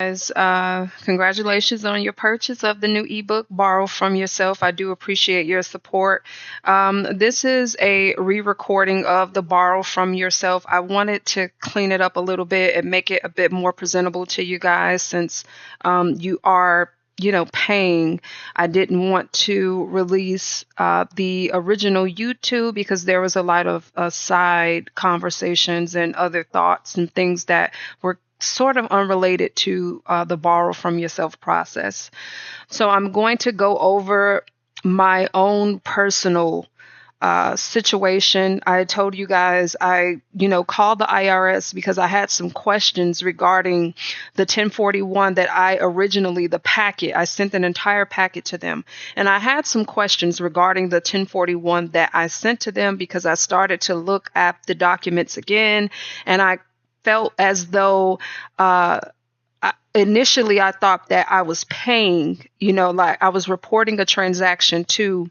Guys, congratulations on your purchase of the new ebook, Borrow from Yourself. I do appreciate your support. This is a re recording of the Borrow from Yourself. I wanted to clean it up a little bit and make it a bit more presentable to you guys since you are. Paying. I didn't want to release the original YouTube because there was a lot of side conversations and other thoughts and things that were sort of unrelated to the borrow from yourself process. So I'm going to go over my own personal situation. I told you guys called the IRS because I had some questions regarding the 1041 that the packet, I sent an entire packet to them. And I had some questions regarding the 1041 that I sent to them because I started to look at the documents again and I felt as though initially I thought that I was paying, like I was reporting a transaction to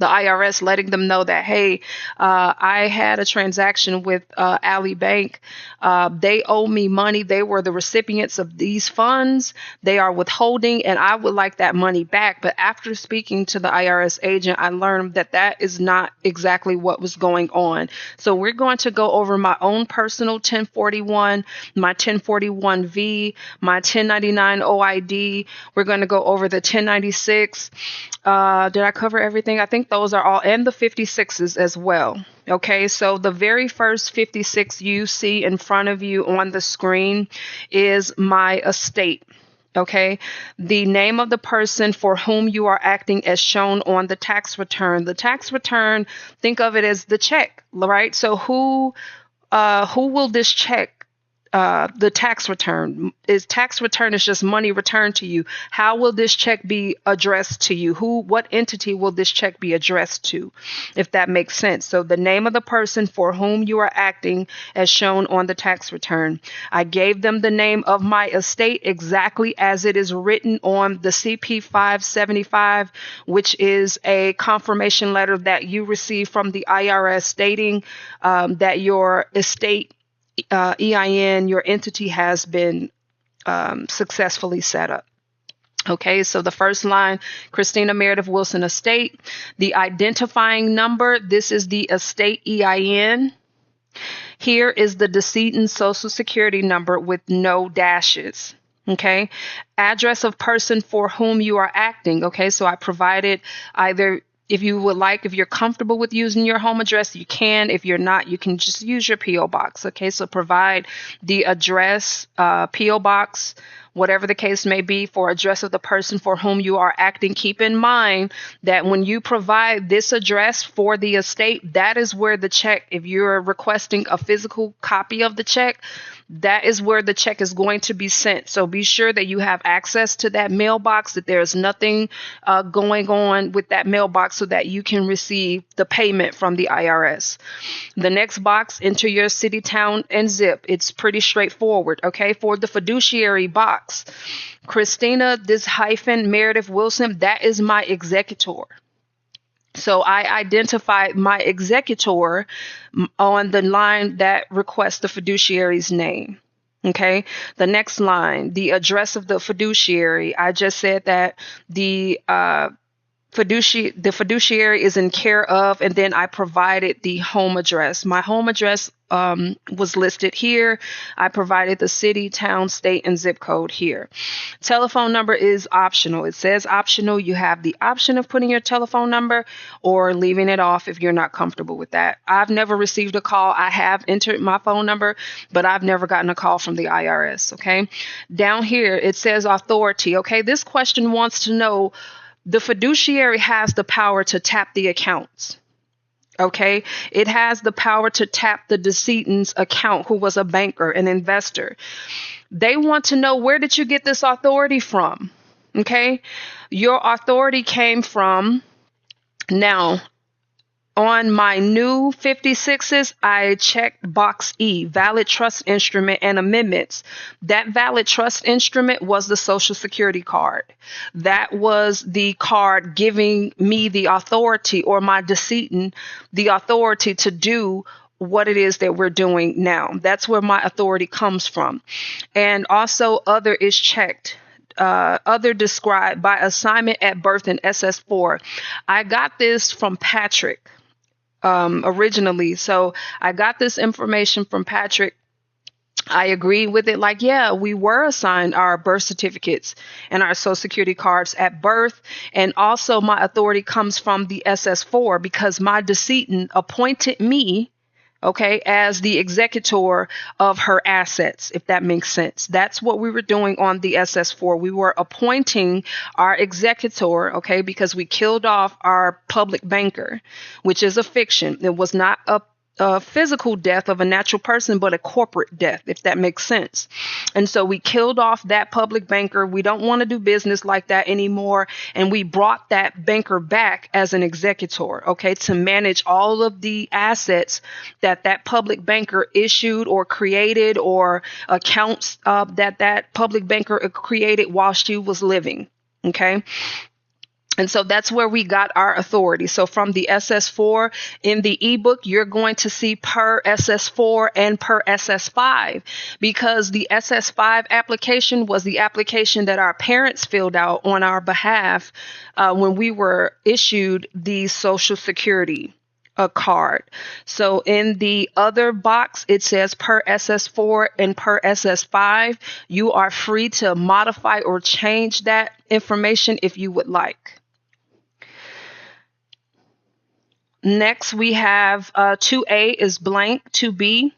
the IRS, letting them know that, hey, I had a transaction with Ali Bank. They owe me money. They were the recipients of these funds. They are withholding, and I would like that money back. But after speaking to the IRS agent, I learned that that is not exactly what was going on. So we're going to go over my own personal 1041, my 1041V, my 1099 OID. We're going to go over the 1096. Did I cover everything? I think those are all, and the 56s as well. Okay, so the very first 56 you see in front of you on the screen is my estate. Okay, the name of the person for whom you are acting as shown on the tax return. The tax return, think of it as the check, right? So who will this check? The tax return is just money returned to you. How will this check be addressed to you? What entity will this check be addressed to, if that makes sense? So the name of the person for whom you are acting as shown on the tax return. I gave them the name of my estate exactly as it is written on the CP 575, which is a confirmation letter that you receive from the IRS stating that your estate EIN, your entity has been successfully set up. Okay, so the first line, Christina Meredith Wilson Estate. The identifying number, this is the estate EIN. Here is the decedent's social security number with no dashes. Okay, address of person for whom you are acting. Okay, so I provided either, if you would like, if you're comfortable with using your home address, you can. If you're not, you can just use your P.O. box. Okay, so provide the address, P.O. box, whatever the case may be, for address of the person for whom you are acting. Keep in mind that when you provide this address for the estate, that is where the check, if you're requesting a physical copy of the check, that is where the check is going to be sent. So be sure that you have access to that mailbox, that there's nothing going on with that mailbox so that you can receive the payment from the IRS. The next box, enter your city, town, and zip. It's pretty straightforward. Okay, for the fiduciary box, Christina, this hyphen Meredith Wilson, that is my executor. So I identified my executor on the line that requests the fiduciary's name. Okay. The next line, the address of the fiduciary. I just said that the fiduciary is in care of, and then I provided the home address. My home address was listed here. I provided the city, town, state, and zip code here. Telephone number is optional. It says optional. You have the option of putting your telephone number or leaving it off if you're not comfortable with that. I've never received a call. I have entered my phone number, but I've never gotten a call from the IRS. Okay. Down here, it says authority. Okay. This question wants to know, the fiduciary has the power to tap the accounts. Okay, it has the power to tap the decedent's account, who was a banker, an investor. They want to know, where did you get this authority from? Okay, your authority came from, now, on my new 56s, I checked box E, valid trust instrument and amendments. That valid trust instrument was the Social Security card. That was the card giving me the authority, or my decedent, the authority to do what it is that we're doing now. That's where my authority comes from. And also, other is checked. Other described by assignment at birth in SS4. I got this from Patrick originally. So I got this information from Patrick. I agree with it. Like, yeah, we were assigned our birth certificates and our social security cards at birth. And also my authority comes from the SS4 because my decedent appointed me, okay, as the executor of her assets, if that makes sense. That's what we were doing on the SS4. We were appointing our executor, okay, because we killed off our public banker, which is a fiction. It was not a physical death of a natural person, but a corporate death, if that makes sense. And so we killed off that public banker. We don't want to do business like that anymore. And we brought that banker back as an executor, okay, to manage all of the assets that that public banker issued or created, or accounts that public banker created while she was living, okay? And so that's where we got our authority. So from the SS4 in the ebook, you're going to see per SS4 and per SS5, because the SS5 application was the application that our parents filled out on our behalf when we were issued the Social Security card. So in the other box, it says per SS4 and per SS5. You are free to modify or change that information if you would like. Next, we have 2A is blank, 2B.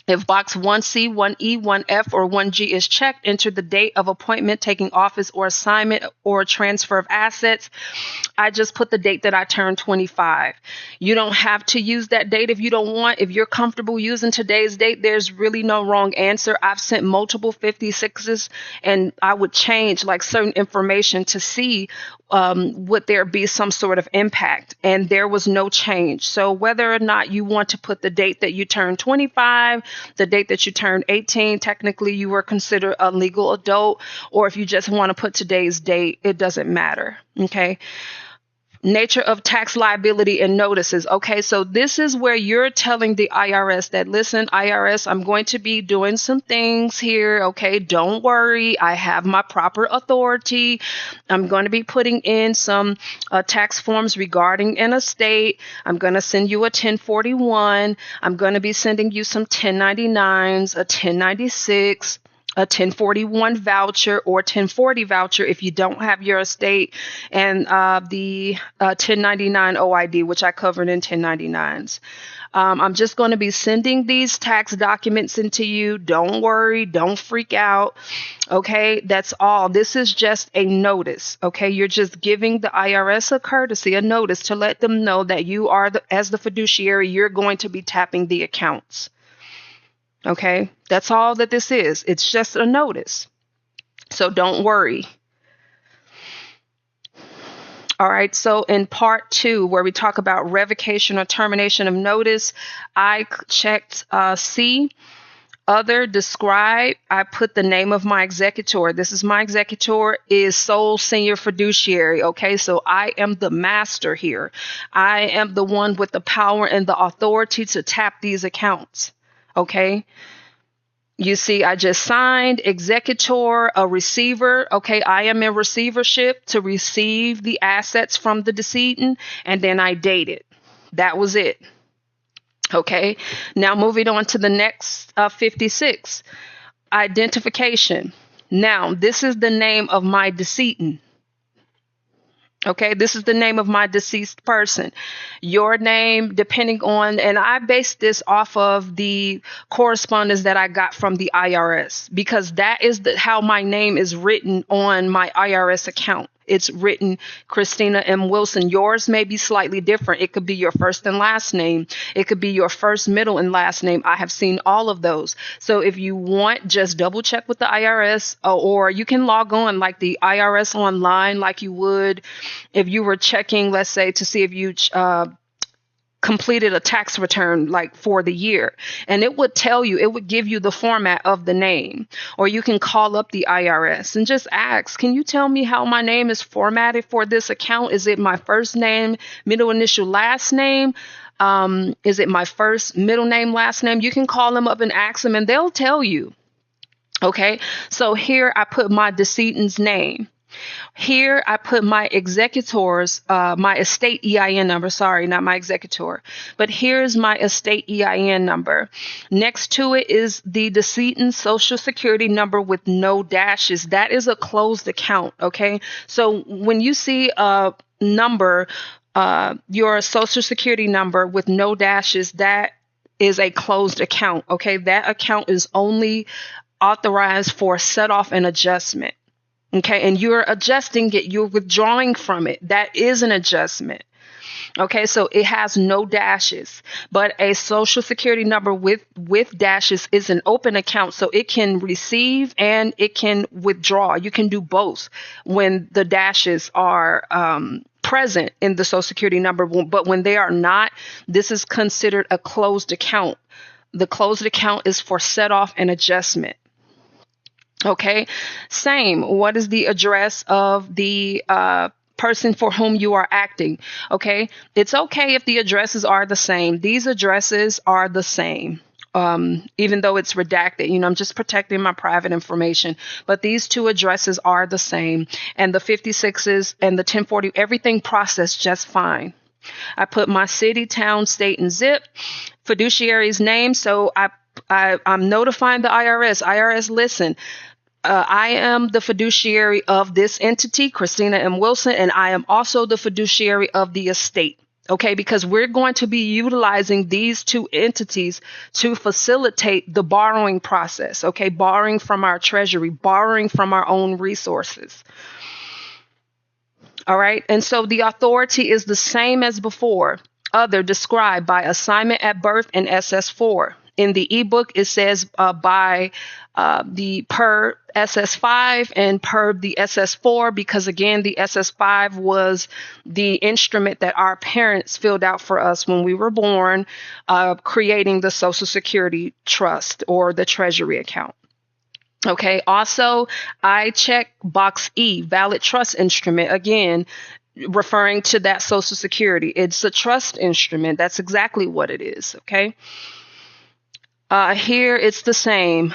If box 1C, 1E, 1F, or 1G is checked, enter the date of appointment, taking office, or assignment, or transfer of assets. I just put the date that I turned 25. You don't have to use that date if you don't want. If you're comfortable using today's date, there's really no wrong answer. I've sent multiple 56s, and I would change like certain information to see would there be some sort of impact, and there was no change. So whether or not you want to put the date that you turned 25, the date that you turned 18, technically you were considered a legal adult, or if you just want to put today's date, it doesn't matter. Okay. Nature of tax liability and notices. Okay, so this is where you're telling the IRS that, listen, IRS, I'm going to be doing some things here. Okay, don't worry. I have my proper authority. I'm going to be putting in some tax forms regarding an estate. I'm going to send you a 1041. I'm going to be sending you some 1099s, a 1096. A 1041 voucher or 1040 voucher if you don't have your estate, and the 1099 OID, which I covered in 1099s. I'm just going to be sending these tax documents into you. Don't worry. Don't freak out. Okay, that's all. This is just a notice. Okay, you're just giving the IRS a courtesy, a notice to let them know that you are, as the fiduciary, you're going to be tapping the accounts. Okay, that's all that this is. It's just a notice. So don't worry. All right, so in part 2, where we talk about revocation or termination of notice, I checked C, other, describe. I put the name of my executor. This is my executor, is sole senior fiduciary. Okay, so I am the master here. I am the one with the power and the authority to tap these accounts. Okay. You see, I just signed executor, a receiver. Okay, I am in receivership to receive the assets from the decedent, and then I dated. That was it. Okay, now moving on to the next 56, identification. Now, this is the name of my decedent. Okay, this is the name of my deceased person. Your name, depending on, and I based this off of the correspondence that I got from the IRS, because that is how my name is written on my IRS account. It's written Christina M. Wilson. Yours may be slightly different. It could be your first and last name. It could be your first, middle, and last name. I have seen all of those. So if you want, just double check with the IRS, or you can log on like the IRS online, like you would if you were checking, let's say, to see if you completed a tax return like for the year, and it would tell you, it would give you the format of the name. Or you can call up the IRS and just ask, can you tell me how my name is formatted for this account? Is it my first name, middle initial, last name? Is it my first, middle name, last name? You can call them up and ask them, and they'll tell you. Okay, so here I put my decedent's name. Here I put my executor's, my estate EIN number. Sorry, not my executor, but here's my estate EIN number. Next to it is the decedent's social security number with no dashes. That is a closed account. Okay, so when you see a number, your social security number with no dashes, that is a closed account. Okay, that account is only authorized for set off and adjustment. Okay, and you're adjusting it, you're withdrawing from it. That is an adjustment. Okay, so it has no dashes, but a social security number with dashes is an open account, so it can receive and it can withdraw. You can do both when the dashes are present in the social security number, but when they are not, this is considered a closed account. The closed account is for set off and adjustment. Okay, same. What is the address of the person for whom you are acting? Okay, it's okay if the addresses are the same. These addresses are the same, even though it's redacted. I'm just protecting my private information. But these two addresses are the same, and the 56s and the 1040, everything processed just fine. I put my city, town, state, and zip, fiduciary's name. So I'm notifying the IRS. IRS, listen. I am the fiduciary of this entity, Christina M. Wilson, and I am also the fiduciary of the estate. Okay, because we're going to be utilizing these two entities to facilitate the borrowing process. Okay, borrowing from our treasury, borrowing from our own resources. All right, and so the authority is the same as before. Other described by assignment at birth and SS4. In the ebook, it says by the per SS5 and per the SS4, because again, the SS5 was the instrument that our parents filled out for us when we were born, creating the Social Security Trust or the Treasury account. Okay, also, I check box E, valid trust instrument, again, referring to that Social Security. It's a trust instrument. That's exactly what it is. Okay. Here it's the same.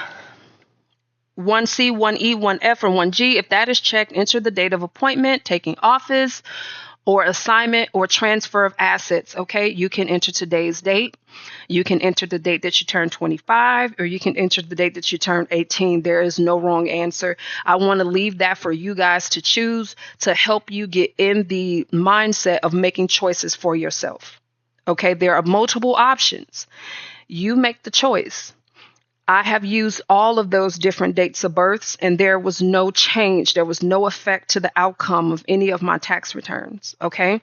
1C, 1E, 1F, or 1G. If that is checked, enter the date of appointment, taking office, or assignment, or transfer of assets. Okay, you can enter today's date. You can enter the date that you turn 25, or you can enter the date that you turn 18. There is no wrong answer. I want to leave that for you guys to choose to help you get in the mindset of making choices for yourself. Okay, there are multiple options. You make the choice. I have used all of those different dates of births, and there was no change. There was no effect to the outcome of any of my tax returns. Okay.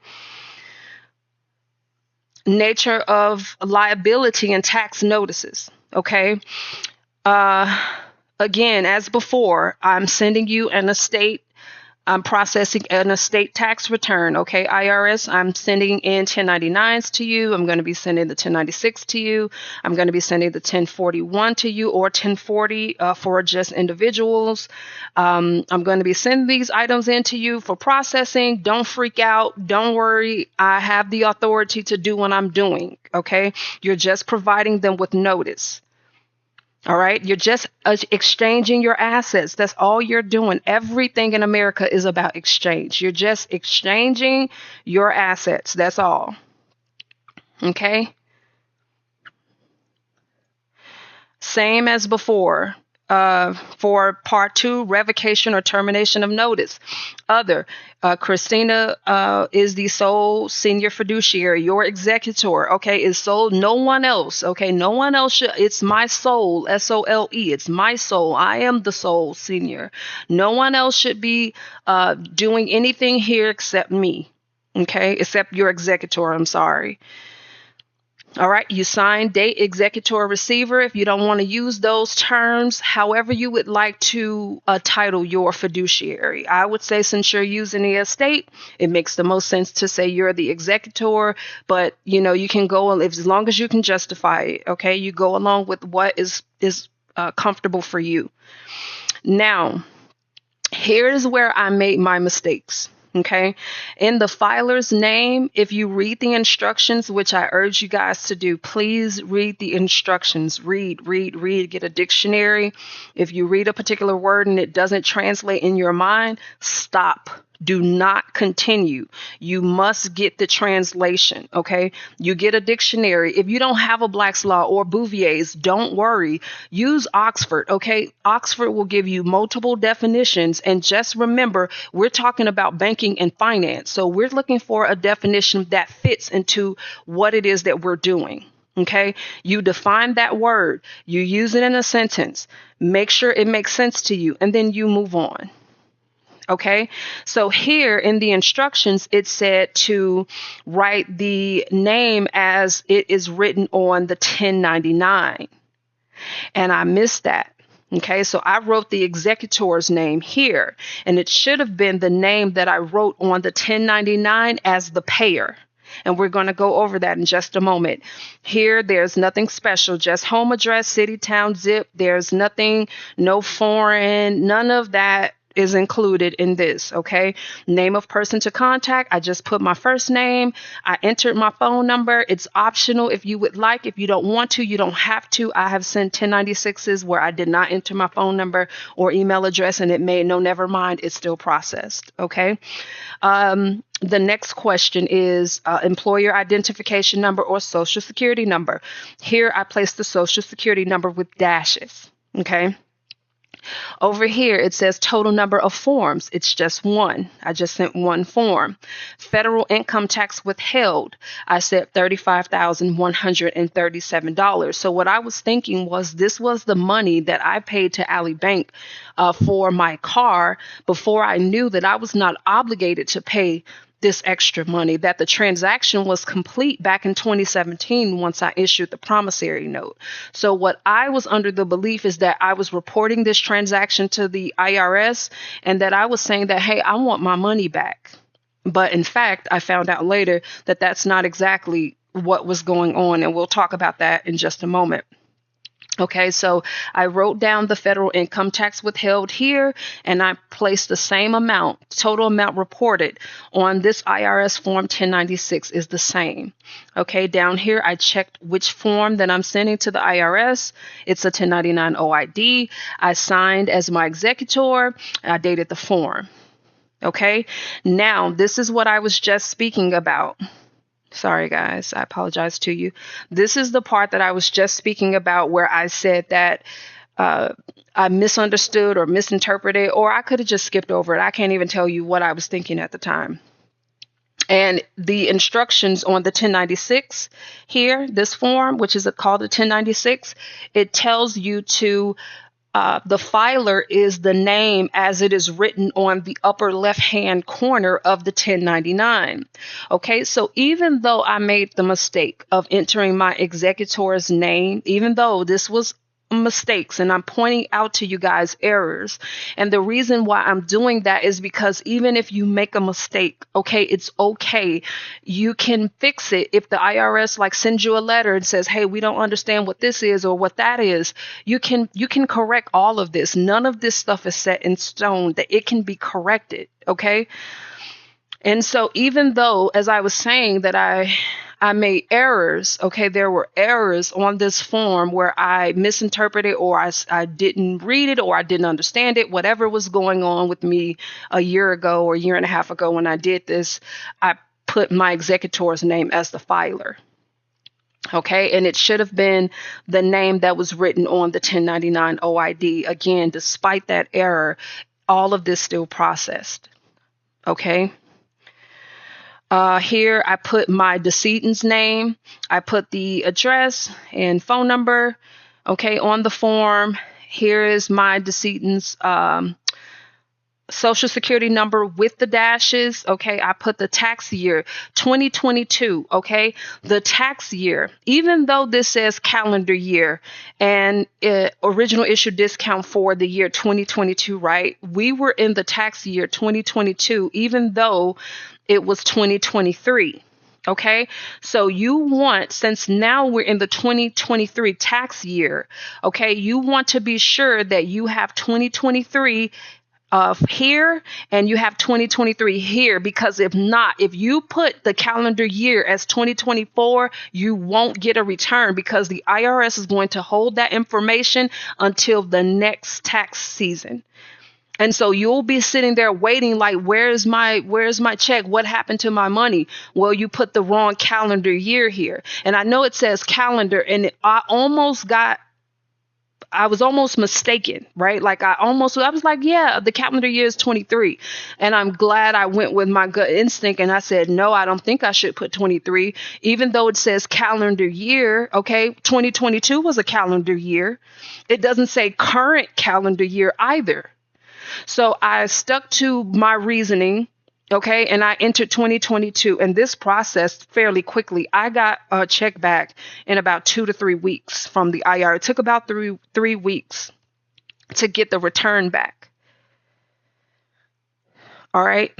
Nature of liability and tax notices. Okay. Again, as before, I'm sending you an estate. I'm processing an estate tax return. Okay, IRS, I'm sending in 1099s to you. I'm going to be sending the 1096 to you. I'm going to be sending the 1041 to you, or 1040 for just individuals. I'm going to be sending these items in to you for processing. Don't freak out. Don't worry. I have the authority to do what I'm doing. Okay, you're just providing them with notice. All right. You're just exchanging your assets. That's all you're doing. Everything in America is about exchange. You're just exchanging your assets. That's all. Okay. Same as before. For part 2, revocation or termination of notice. Other, Christina is the sole senior fiduciary. Your executor, okay, is sole. No one else, okay, no one else should. It's my sole, SOLE. It's my sole. I am the sole senior. No one else should be doing anything here except me, okay, except your executor. I'm sorry. All right, you sign date, executor, receiver. If you don't want to use those terms, however you would like to title your fiduciary. I would say, since you're using the estate, it makes the most sense to say you're the executor, but you can go, as long as you can justify it, okay? You go along with what is comfortable for you. Now, here is where I made my mistakes. Okay. In the filer's name, if you read the instructions, which I urge you guys to do, please read the instructions. Read, get a dictionary. If you read a particular word and it doesn't translate in your mind, stop. Do not continue. You must get the translation, okay? You get a dictionary. If you don't have a Black's Law or Bouvier's, don't worry. Use Oxford, okay? Oxford will give you multiple definitions. And just remember, we're talking about banking and finance. So we're looking for a definition that fits into what it is that we're doing. Okay, you define that word, you use it in a sentence, make sure it makes sense to you, and then you move on. Okay, so here in the instructions, it said to write the name as it is written on the 1099. And I missed that. Okay, so I wrote the executor's name here, and it should have been the name that I wrote on the 1099 as the payer. And we're going to go over that in just a moment. Here, there's nothing special, just home address, city, town, zip. There's nothing, no foreign, none of that is included in this. Okay. Name of person to contact. I just put my first name. I entered my phone number. It's optional if you would like. If you don't want to, you don't have to. I have sent 1096s where I did not enter my phone number or email address, and it made no, never mind. It's still processed. Okay. The next question is employer identification number or social security number. Here I place the social security number with dashes. Okay. Over here, it says total number of forms. It's just one. I just sent one form. Federal income tax withheld. I said $35,137. So what I was thinking was this was the money that I paid to Ally Bank for my car before I knew that I was not obligated to pay this extra money, that the transaction was complete back in 2017 once I issued the promissory note. So what I was under the belief is that I was reporting this transaction to the IRS and that I was saying that, hey, I want my money back. But in fact, I found out later that that's not exactly what was going on. And we'll talk about that in just a moment. Okay, so I wrote down the federal income tax withheld here, and I placed the same amount, total amount reported on this IRS form 1096 is the same. Okay, down here, I checked which form that I'm sending to the IRS. It's a 1099 OID. I signed as my executor. I dated the form. Okay, now this is what I was just speaking about. Sorry, guys, I apologize to you. This is the part that I was just speaking about where I said that I misunderstood or misinterpreted, or I could have just skipped over it. I can't even tell you what I was thinking at the time. And the instructions on the 1096 here, this form, which is called the 1096, it tells you to the filer is the name as it is written on the upper left-hand corner of the 1099. Okay, so even though I made the mistake of entering my executor's name, even though this was mistakes and I'm pointing out to you guys errors, and the reason why I'm doing that is because even if you make a mistake, okay, it's okay. You can fix it. If the IRS sends you a letter and says, hey, we don't understand what this is or what that is, you can correct all of this. None of this stuff is set in stone, that it can be corrected. Okay. And so even though, as I was saying, that I made errors, okay, there were errors on this form where I misinterpreted or I didn't read it or I didn't understand it, whatever was going on with me a year ago or a year and a half ago when I did this, I put my executor's name as the filer. Okay, and it should have been the name that was written on the 1099 OID. Again, despite that error, all of this still processed. Okay. Here I put my decedent's name. I put the address and phone number, okay, on the form. Here is my decedent's social security number with the dashes. Okay. I put the tax year 2022. Okay. The tax year, even though this says calendar year and original issue discount for the year 2022, right? We were in the tax year 2022, even though it was 2023. Okay, so you want, since now we're in the 2023 tax year, okay, you want to be sure that you have 2023 here and you have 2023 here, because if not, if you put the calendar year as 2024, you won't get a return, because the IRS is going to hold that information until the next tax season. And so you'll be sitting there waiting like, where's my check? What happened to my money? Well, you put the wrong calendar year here. And I know it says calendar, and I was almost mistaken, right? Like I was like, yeah, the calendar year is 23. And I'm glad I went with my gut instinct and I said, no, I don't think I should put 23, even though it says calendar year. Okay. 2022 was a calendar year. It doesn't say current calendar year either. So I stuck to my reasoning, okay, and I entered 2022, and this processed fairly quickly. I got a check back in about 2 to 3 weeks from the IR. It took about three weeks to get the return back. All right.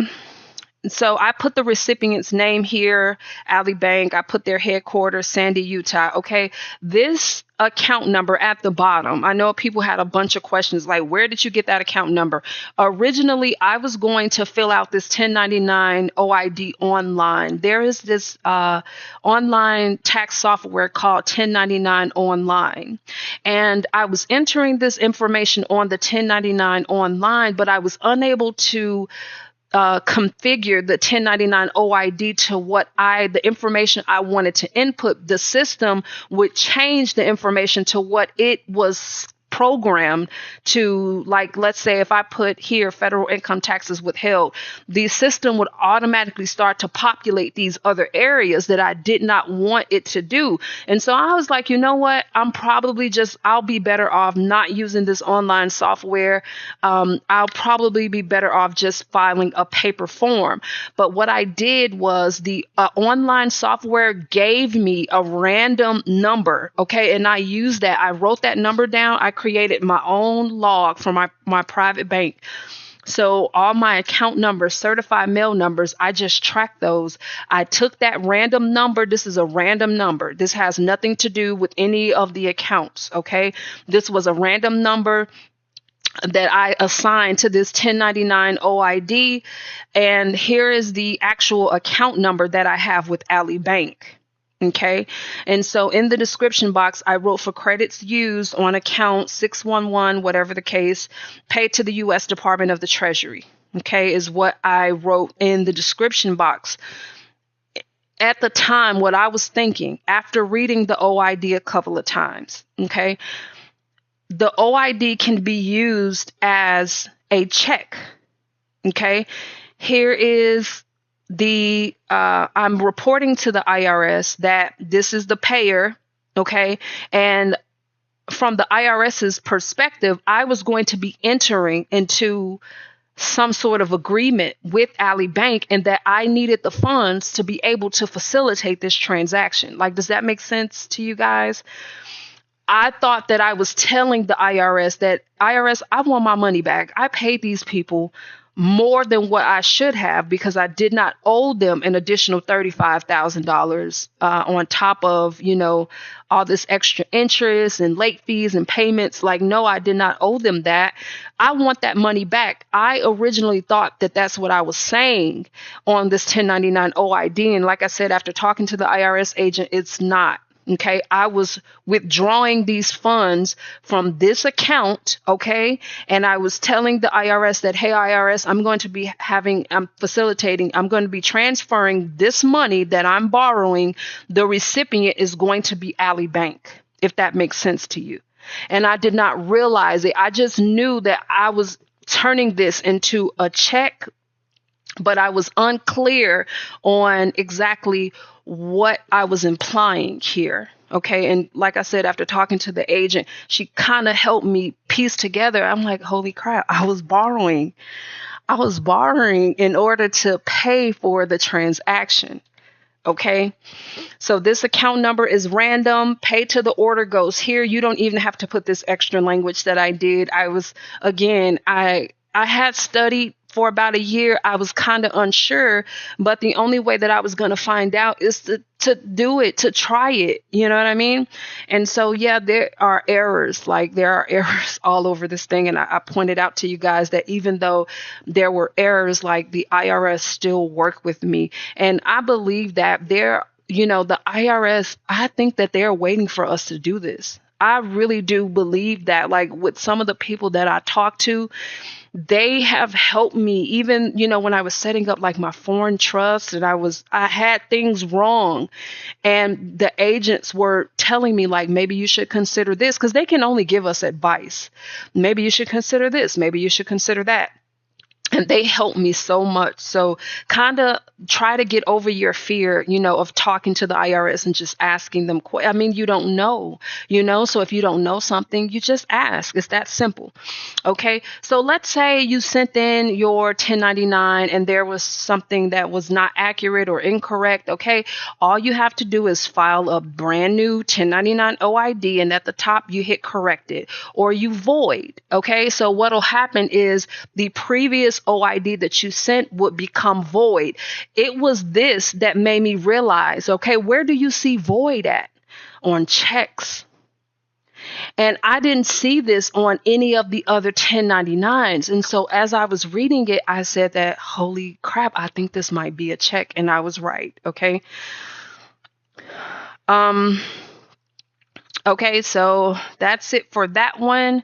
So I put the recipient's name here, Ally Bank. I put their headquarters, Sandy, Utah. Okay. This account number at the bottom. I know people had a bunch of questions like, where did you get that account number? Originally, I was going to fill out this 1099 OID online. There is this online tax software called 1099 Online. And I was entering this information on the 1099 online, but I was unable to configure the 1099 OID to the information I wanted to input. The system would change the information to what it was programmed to. Like, let's say if I put here federal income taxes withheld, the system would automatically start to populate these other areas that I did not want it to do. And so I was like, you know what? I'll be better off not using this online software. I'll probably be better off just filing a paper form. But what I did was the online software gave me a random number. Okay. And I used that. I wrote that number down. I created my own log for my private bank. So all my account numbers, certified mail numbers, I just tracked those. I took that random number. This is a random number. This has nothing to do with any of the accounts. Okay. This was a random number that I assigned to this 1099 OID. And here is the actual account number that I have with Ally Bank. Okay. And so in the description box, I wrote for credits used on account 611, whatever the case, paid to the U.S. Department of the Treasury. Okay. Is what I wrote in the description box. At the time, what I was thinking after reading the OID a couple of times, okay, the OID can be used as a check. Okay. Here is I'm reporting to the IRS that this is the payer. Okay. And from the IRS's perspective, I was going to be entering into some sort of agreement with Ally Bank and that I needed the funds to be able to facilitate this transaction. Like, does that make sense to you guys? I thought that I was telling the IRS that, IRS, I want my money back. I paid these people more than what I should have because I did not owe them an additional $35,000 on top of, all this extra interest and late fees and payments. Like, no, I did not owe them that. I want that money back. I originally thought that that's what I was saying on this 1099 OID. And like I said, after talking to the IRS agent, it's not. Okay, I was withdrawing these funds from this account. Okay, and I was telling the IRS that, hey, IRS, I'm going to be transferring this money that I'm borrowing. The recipient is going to be Ally Bank, if that makes sense to you. And I did not realize it. I just knew that I was turning this into a check, but I was unclear on exactly what I was implying here. Okay. And like I said, after talking to the agent, she kind of helped me piece together. I'm like, holy crap, I was borrowing I was borrowing in order to pay for the transaction. Okay. So this account number is random. Pay to the order goes here. You don't even have to put this extra language that I did. I had studied for about a year. I was kind of unsure, but the only way that I was going to find out is to do it, to try it. You know what I mean? And so, yeah, there are errors. Like there are errors all over this thing. And I pointed out to you guys that even though there were errors, like the IRS still work with me. And I believe that the IRS, I think that they're waiting for us to do this. I really do believe that, like with some of the people that I talk to, they have helped me even, when I was setting up like my foreign trust and I had things wrong, and the agents were telling me like, maybe you should consider this, because they can only give us advice. Maybe you should consider this. Maybe you should consider that. And they helped me so much. So kind of try to get over your fear, of talking to the IRS and just asking them. You don't know, so if you don't know something, you just ask. It's that simple. Okay. So let's say you sent in your 1099 and there was something that was not accurate or incorrect. Okay. All you have to do is file a brand new 1099 OID, and at the top you hit correct it or you void. Okay. So what'll happen is the previous OID that you sent would become void. It was this that made me realize, okay, where do you see void at? On checks. And I didn't see this on any of the other 1099s. And so as I was reading it, I said that, holy crap, I think this might be a check. And I was right. Okay. Okay, so that's it for that one.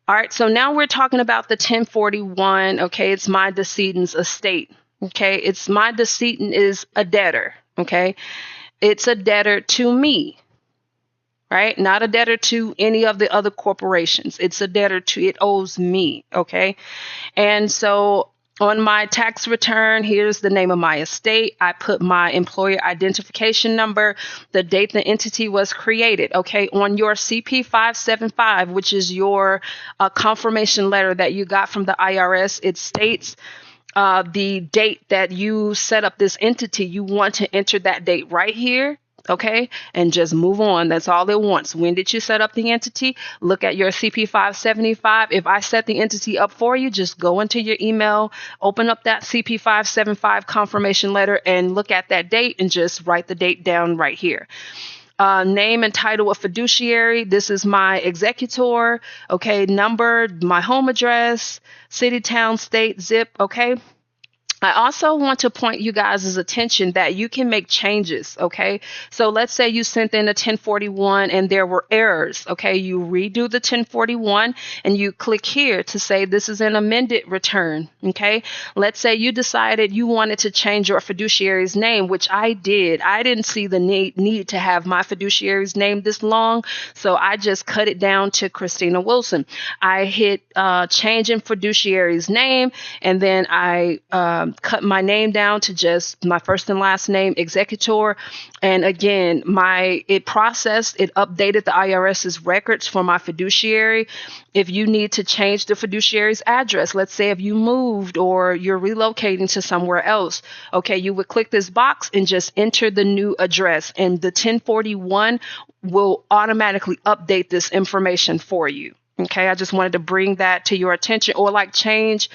All right, so now we're talking about the 1041. Okay, it's my decedent's estate. Okay, it's my decedent is a debtor. Okay, it's a debtor to me, right? Not a debtor to any of the other corporations. It's a debtor to, it owes me. Okay, and so on my tax return, here's the name of my estate. I put my employer identification number, the date the entity was created. Okay. On your CP 575, which is your confirmation letter that you got from the IRS, it states the date that you set up this entity. You want to enter that date right here. Okay. And just move on. That's all it wants. When did you set up the entity? Look at your CP 575. If I set the entity up for you, just go into your email, open up that CP 575 confirmation letter and look at that date and just write the date down right here. Name and title of fiduciary. This is my executor. Okay. Number, my home address, city, town, state, zip. Okay. I also want to point you guys' attention that you can make changes, okay? So let's say you sent in a 1041 and there were errors, okay? You redo the 1041 and you click here to say this is an amended return, okay? Let's say you decided you wanted to change your fiduciary's name, which I did. I didn't see the need to have my fiduciary's name this long, so I just cut it down to Christina Wilson. I hit change in fiduciary's name, and then I cut my name down to just my first and last name, executor. And again, it updated the IRS's records for my fiduciary. If you need to change the fiduciary's address, let's say if you moved or you're relocating to somewhere else, okay, you would click this box and just enter the new address, and the 1041 will automatically update this information for you. Okay, I just wanted to bring that to your attention. Or like change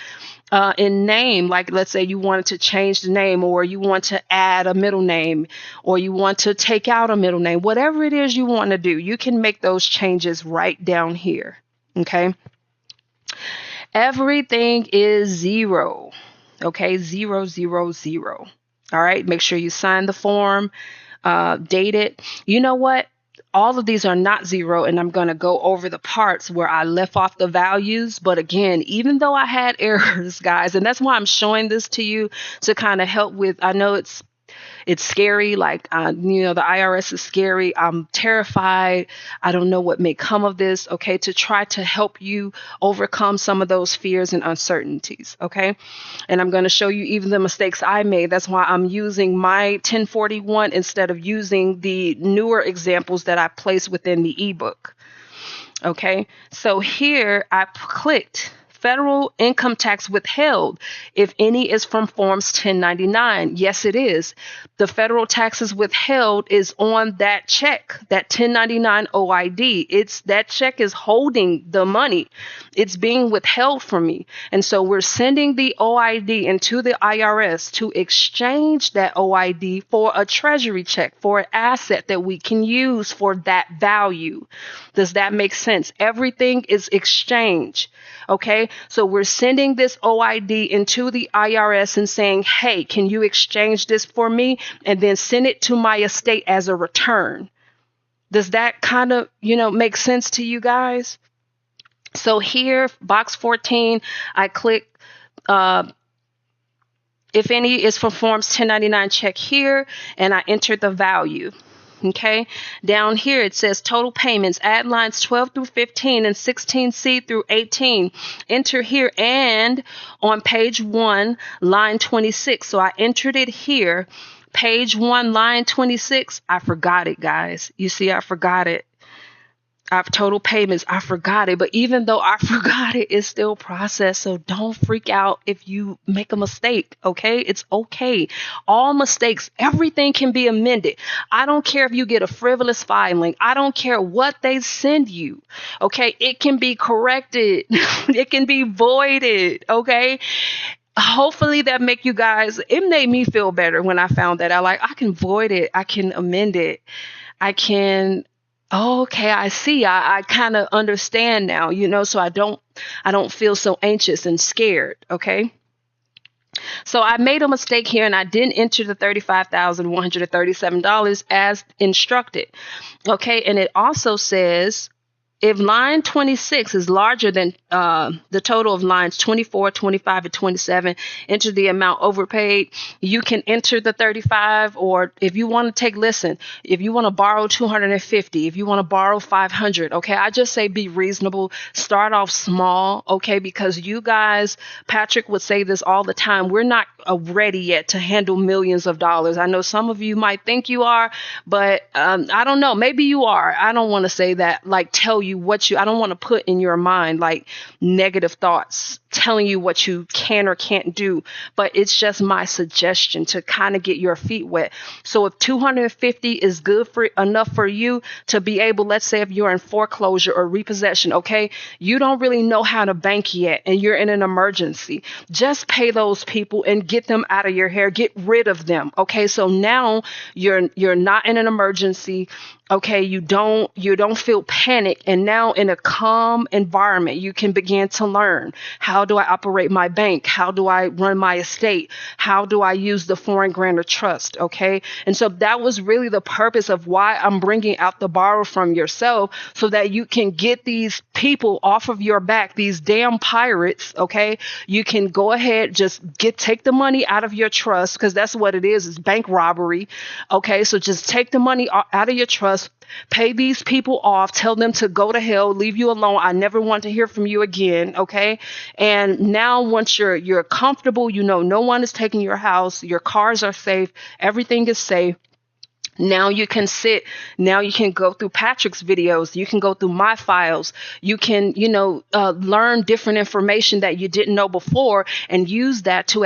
in name, like let's say you wanted to change the name, or you want to add a middle name, or you want to take out a middle name, whatever it is you want to do, you can make those changes right down here. Okay. Everything is 0. Okay. 0, 0, 0. All right. Make sure you sign the form, date it. You know what? All of these are not 0, and I'm going to go over the parts where I left off the values. But again, even though I had errors, guys, and that's why I'm showing this to you to kind of help with, I know it's scary. Like, the IRS is scary. I'm terrified. I don't know what may come of this. Okay. To try to help you overcome some of those fears and uncertainties. Okay. And I'm going to show you even the mistakes I made. That's why I'm using my 1041 instead of using the newer examples that I placed within the ebook. Okay. So here I clicked federal income tax withheld if any is from forms 1099. Yes, it is. The federal taxes withheld is on that check, that 1099 OID. It's that check is holding the money. It's being withheld from me. And so we're sending the OID into the IRS to exchange that OID for a treasury check, for an asset that we can use for that value. Does that make sense? Everything is exchange. Okay, so we're sending this OID into the IRS and saying, hey, can you exchange this for me? And then send it to my estate as a return. Does that kind of, make sense to you guys? So here, box 14, I click, if any is for forms 1099, check here, and I enter the value. Okay, down here it says total payments, add lines 12 through 15 and 16C through 18. Enter here and on page 1, line 26. So I entered it here. Page 1, line 26. I forgot it, guys. You see, I forgot it. I've total payments. I forgot it. But even though I forgot it, it's still processed. So don't freak out if you make a mistake. Okay. It's okay. All mistakes, everything can be amended. I don't care if you get a frivolous filing. I don't care what they send you. Okay. It can be corrected. It can be voided. Okay. Hopefully that make you guys, it made me feel better when I found that out. I can void it. I can amend it. I can. Okay, I see. I kind of understand now, so I don't feel so anxious and scared. Okay. So I made a mistake here and I didn't enter the $35,137 as instructed. Okay. And it also says, if line 26 is larger than the total of lines 24, 25, and 27, enter the amount overpaid. You can enter the 35, or if you want to if you want to borrow 250, if you want to borrow 500, okay, I just say be reasonable. Start off small, okay, because you guys, Patrick would say this all the time, we're not ready yet to handle millions of dollars. I know some of you might think you are, but I don't know. Maybe you are. I don't want to say that, tell you I don't want to put in your mind negative thoughts telling you what you can or can't do, but it's just my suggestion to kind of get your feet wet. So if 250 is good enough for you to be able, let's say if you're in foreclosure or repossession, okay, you don't really know how to bank yet and you're in an emergency, just pay those people and get them out of your hair, get rid of them. Okay, so now you're not in an emergency. Okay, you don't feel panic, and now in a calm environment, you can begin to learn, how do I operate my bank? How do I run my estate? How do I use the foreign grantor trust? Okay, and so that was really the purpose of why I'm bringing out the borrow from yourself, so that you can get these people off of your back, these damn pirates. Okay, you can go ahead, just take the money out of your trust, because that's what it is. It's bank robbery. Okay, so just take the money out of your trust. Pay these people off, tell them to go to hell, leave you alone. I never want to hear from you again. Okay. And now once you're comfortable, no one is taking your house, your cars are safe, everything is safe. Now you can go through Patrick's videos. You can go through my files. You can, learn different information that you didn't know before and use that to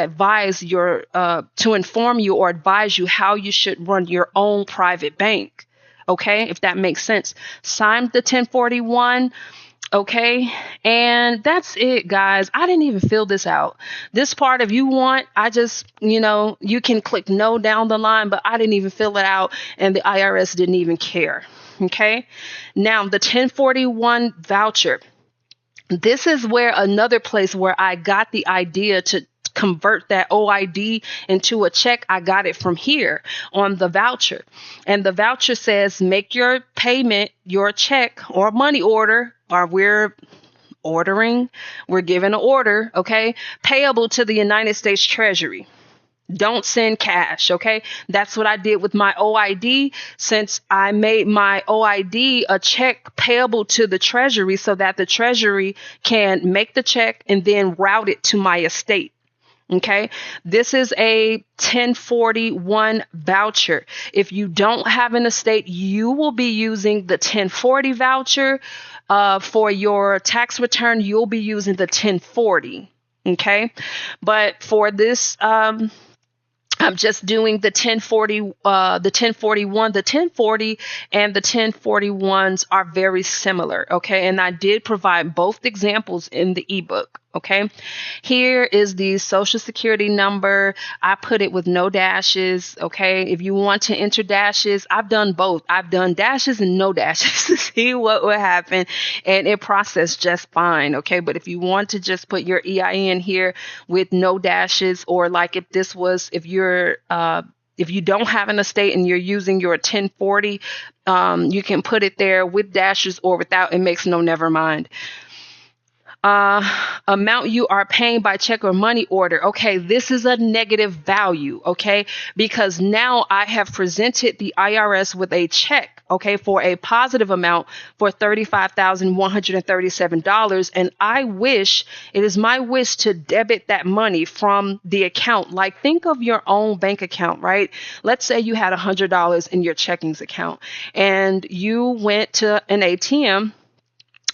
to inform you or advise you how you should run your own private bank. Okay, if that makes sense. Sign the 1041. Okay, and that's it, guys. I didn't even fill this out. This part, if you want, I just, you can click no down the line, but I didn't even fill it out, and the IRS didn't even care. Okay, now the 1041 voucher. This is another place where I got the idea to convert that OID into a check. I got it from here on the voucher. And the voucher says, make your payment, your check or money order, or we're given an order, okay, payable to the United States Treasury. Don't send cash. Okay. That's what I did with my OID, since I made my OID a check payable to the Treasury so that the Treasury can make the check and then route it to my estate. Okay, this is a 1041 voucher. If you don't have an estate, you will be using the 1040 voucher. For your tax return, you'll be using the 1040. Okay. But for this, I'm just doing the 1040, the 1041, the 1040 and the 1041s are very similar. Okay. And I did provide both examples in the ebook. Okay. Here is the social security number. I put it with no dashes. Okay. If you want to enter dashes, I've done both. I've done dashes and no dashes to see what would happen. And it processed just fine. Okay. But if you want to just put your EIN here with no dashes, or like if you don't have an estate and you're using your 1040, you can put it there with dashes or without. It makes no never mind. Amount you are paying by check or money order. Okay, this is a negative value. Okay, because now I have presented the IRS with a check. Okay, for a positive amount for $35,137. And it is my wish to debit that money from the account. Like, think of your own bank account, right? Let's say you had $100 in your checkings account and you went to an ATM.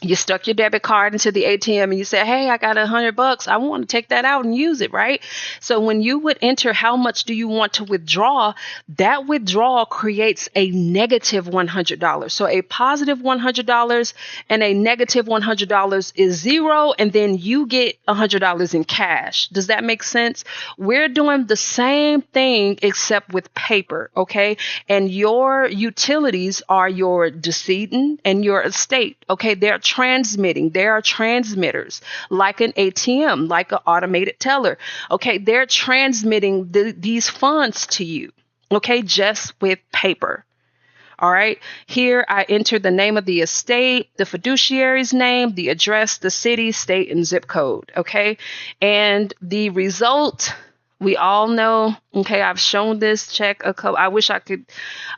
You stuck your debit card into the ATM and you said, hey, I got $100. I want to take that out and use it, right? So when you would enter how much do you want to withdraw, that withdrawal creates a negative $100. So a positive $100 and a negative $100 is zero. And then you get $100 in cash. Does that make sense? We're doing the same thing except with paper. Okay. And your utilities are your decedent and your estate. Okay. They are transmitters like an ATM, like an automated teller. Okay, they're transmitting these funds to you. Okay, just with paper. All right, here I enter the name of the estate, the fiduciary's name, the address, the city, state, and zip code. Okay, and the result, we all know. Okay, I've shown this check a couple. I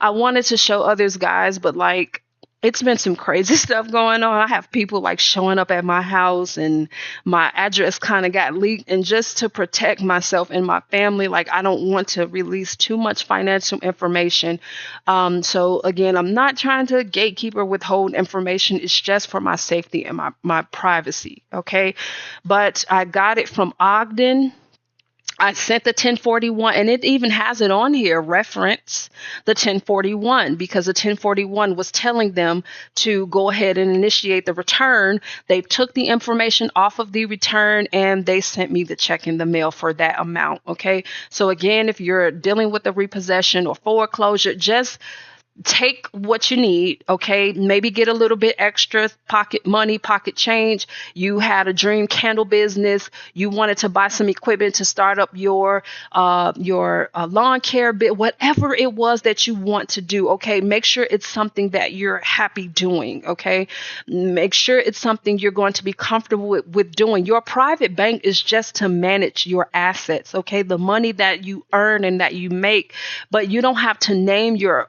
wanted to show others, guys, but like, it's been some crazy stuff going on. I have people like showing up at my house and my address kind of got leaked. And just to protect myself and my family, like, I don't want to release too much financial information. So again, I'm not trying to gatekeep or withhold information. It's just for my safety and my privacy. Okay. But I got it from Ogden. I sent the 1041, and it even has it on here, reference the 1041, because the 1041 was telling them to go ahead and initiate the return. They took the information off of the return and they sent me the check in the mail for that amount. Okay. So again, if you're dealing with a repossession or foreclosure, just take what you need. Okay. Maybe get a little bit extra pocket money, pocket change. You had a dream candle business. You wanted to buy some equipment to start up your lawn care bit, whatever it was that you want to do. Okay. Make sure it's something that you're happy doing. Okay. Make sure it's something you're going to be comfortable with doing. Your private bank is just to manage your assets. Okay. The money that you earn and that you make, but you don't have to name your,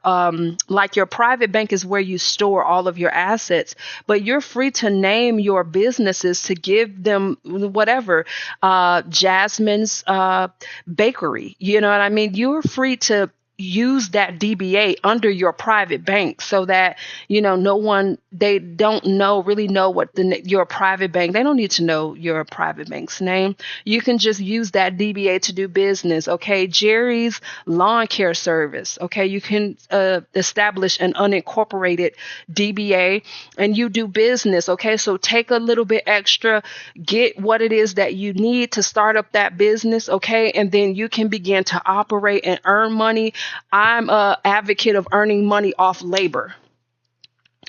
like, your private bank is where you store all of your assets, but you're free to name your businesses to give them whatever, Jasmine's bakery. You know what I mean? You're free to use that DBA under your private bank so that, they don't really know what your private bank, they don't need to know your private bank's name. You can just use that DBA to do business. Okay. Jerry's Lawn Care Service. Okay. You can establish an unincorporated DBA and you do business. Okay. So take a little bit extra, get what it is that you need to start up that business. Okay. And then you can begin to operate and earn money. I'm an advocate of earning money off labor.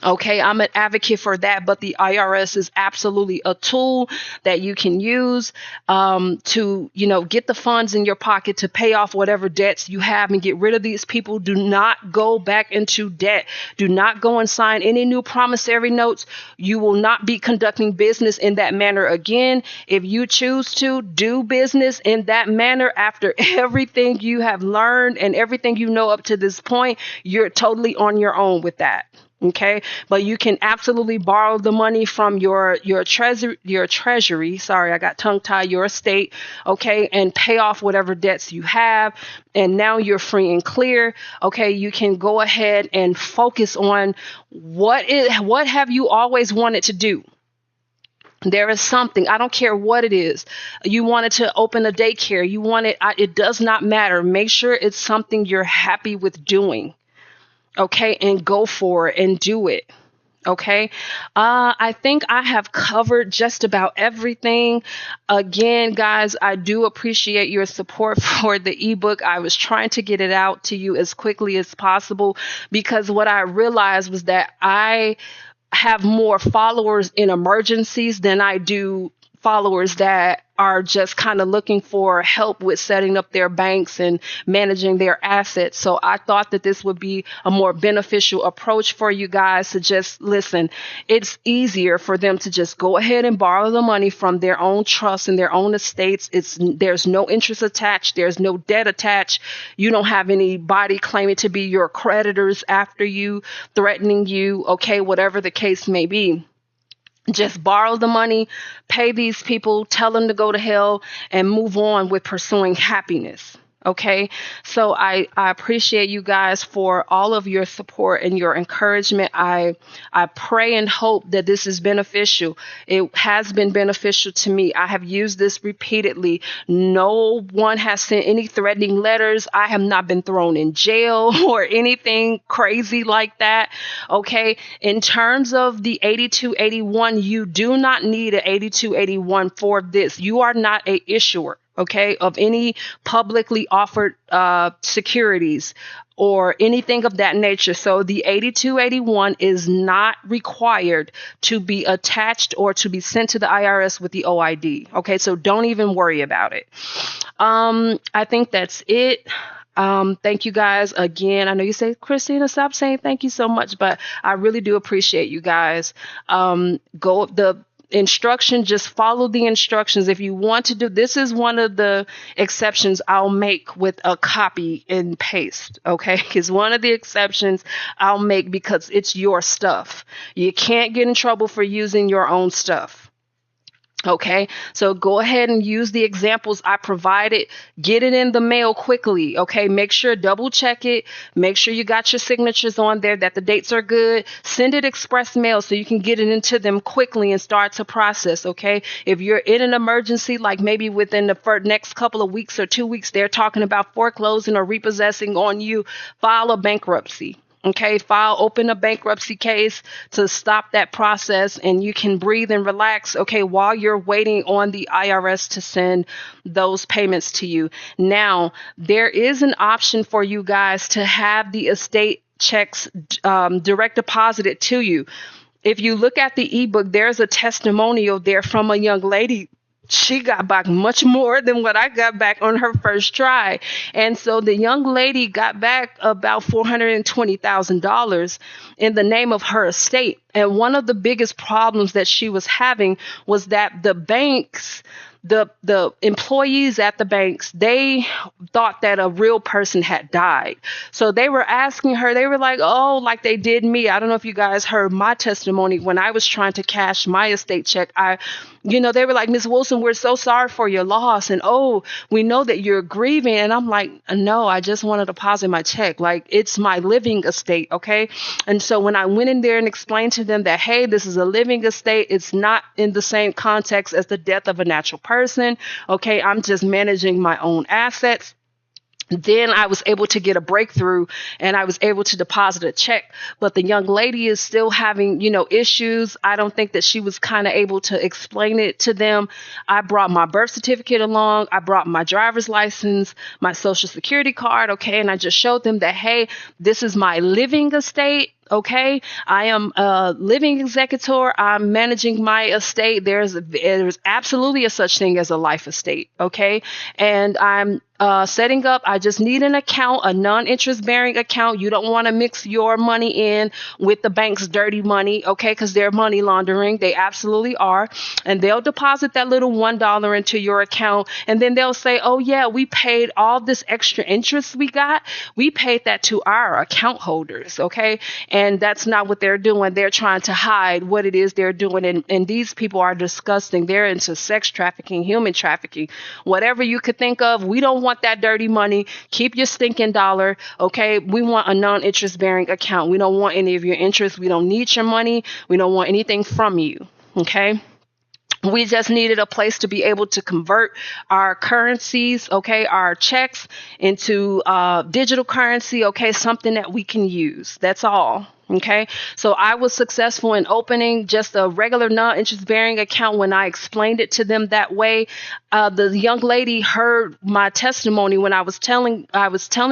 Okay, I'm an advocate for that, but the IRS is absolutely a tool that you can use to, get the funds in your pocket to pay off whatever debts you have and get rid of these people. Do not go back into debt. Do not go and sign any new promissory notes. You will not be conducting business in that manner again. If you choose to do business in that manner after everything you have learned and everything you know up to this point, you're totally on your own with that. Okay, but you can absolutely borrow the money from your treasury. Sorry, I got tongue tied. Your estate, okay, and pay off whatever debts you have, and now you're free and clear. Okay, you can go ahead and focus on what have you always wanted to do. There is something, I don't care what it is. You wanted to open a daycare. You wanted, it does not matter. Make sure it's something you're happy with doing. Okay, and go for it and do it. Okay. I think I have covered just about everything. Again, guys, I do appreciate your support for the ebook. I was trying to get it out to you as quickly as possible because what I realized was that I have more followers in emergencies than I do followers that are just kind of looking for help with setting up their banks and managing their assets. So I thought that this would be a more beneficial approach for you guys to just listen. It's easier for them to just go ahead and borrow the money from their own trust and their own estates. There's no interest attached. There's no debt attached. You don't have anybody claiming to be your creditors after you, threatening you. Okay, whatever the case may be. Just borrow the money, pay these people, tell them to go to hell, and move on with pursuing happiness. Okay, so I appreciate you guys for all of your support and your encouragement. I pray and hope that this is beneficial. It has been beneficial to me. I have used this repeatedly. No one has sent any threatening letters. I have not been thrown in jail or anything crazy like that. Okay, in terms of the 8281, you do not need an 8281 for this. You are not a issuer, okay, of any publicly offered securities or anything of that nature. So the 8281 is not required to be attached or to be sent to the IRS with the OID. Okay, so don't even worry about it. I think that's it. Thank you guys again. I know you say, Christina, stop saying thank you so much, but I really do appreciate you guys. Just follow the instructions. If you want to do, this is one of the exceptions I'll make with a copy and paste. Okay. It's one of the exceptions I'll make because it's your stuff. You can't get in trouble for using your own stuff. Okay, so go ahead and use the examples I provided. Get it in the mail quickly. Okay, make sure, double check it. Make sure you got your signatures on there, that the dates are good. Send it express mail so you can get it into them quickly and start to process. Okay, if you're in an emergency, like maybe within the next couple of weeks or 2 weeks, they're talking about foreclosing or repossessing on you, file a bankruptcy. Okay, open a bankruptcy case to stop that process, and you can breathe and relax, okay, while you're waiting on the IRS to send those payments to you. Now, there is an option for you guys to have the estate checks direct deposited to you. If you look at the ebook, there's a testimonial there from a young lady. She got back much more than what I got back on her first try. And so the young lady got back about $420,000 in the name of her estate. And one of the biggest problems that she was having was that the banks, the employees at the banks, they thought that a real person had died. So they were asking her, they were like, oh, like they did me. I don't know if you guys heard my testimony when I was trying to cash my estate check. They were like, Ms. Wilson, we're so sorry for your loss. And, oh, we know that you're grieving. And I'm like, no, I just want to deposit my check. Like, it's my living estate. Okay. And so when I went in there and explained to them that, hey, this is a living estate, it's not in the same context as the death of a natural person. Okay. I'm just managing my own assets. Then I was able to get a breakthrough and I was able to deposit a check. But the young lady is still having, issues. I don't think that she was kind of able to explain it to them. I brought my birth certificate along. I brought my driver's license, my social security card. Okay. And I just showed them that, hey, this is my living estate. Okay, I am a living executor. I'm managing my estate. There's absolutely a such thing as a life estate. Okay, and I'm setting up. I just need an account, a non-interest bearing account. You don't want to mix your money in with the bank's dirty money. Okay, because they're money laundering. They absolutely are, and they'll deposit that little $1 into your account, and then they'll say, "Oh yeah, we paid all this extra interest we got. We paid that to our account holders." Okay. And that's not what they're doing. They're trying to hide what it is they're doing. And these people are disgusting. They're into sex trafficking, human trafficking, whatever you could think of. We don't want that dirty money. Keep your stinking dollar. Okay. We want a non-interest bearing account. We don't want any of your interest. We don't need your money. We don't want anything from you. Okay. We just needed a place to be able to convert our currencies, okay, our checks into digital currency, okay, something that we can use. That's all. Okay, so I was successful in opening just a regular non-interest bearing account when I explained it to them that way. The young lady heard my testimony when I was telling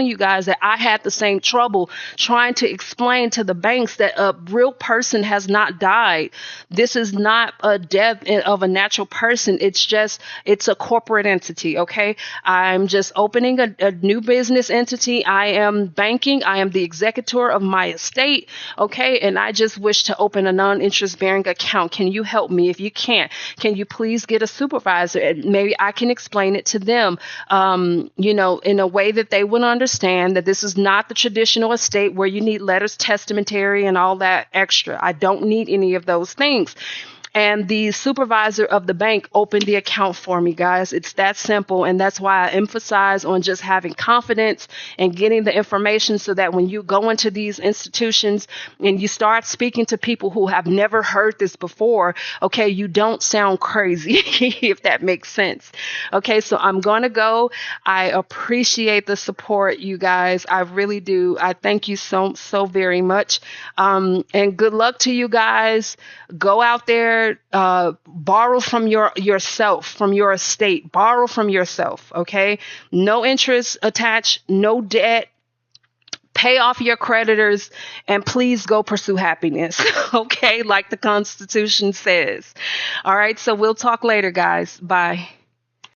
you guys that I had the same trouble trying to explain to the banks that a real person has not died. This is not a death of a natural person. It's a corporate entity. Okay, I'm just opening a new business entity. I am banking. I am the executor of my estate. Okay, and I just wish to open a non-interest bearing account. Can you help me? If you can't, can you please get a supervisor? And maybe I can explain it to them, in a way that they would understand that this is not the traditional estate where you need letters testamentary and all that extra. I don't need any of those things. And the supervisor of the bank opened the account for me, guys. It's that simple. And that's why I emphasize on just having confidence and getting the information so that when you go into these institutions and you start speaking to people who have never heard this before, okay, you don't sound crazy, if that makes sense. Okay, so I'm going to go. I appreciate the support, you guys. I really do. I thank you so very much. And good luck to you guys. Go out there. Borrow from yourself, from your estate. Borrow from yourself, okay? No interest attached, no debt. Pay off your creditors, and please go pursue happiness, okay? Like the Constitution says. All right, so we'll talk later, guys. Bye.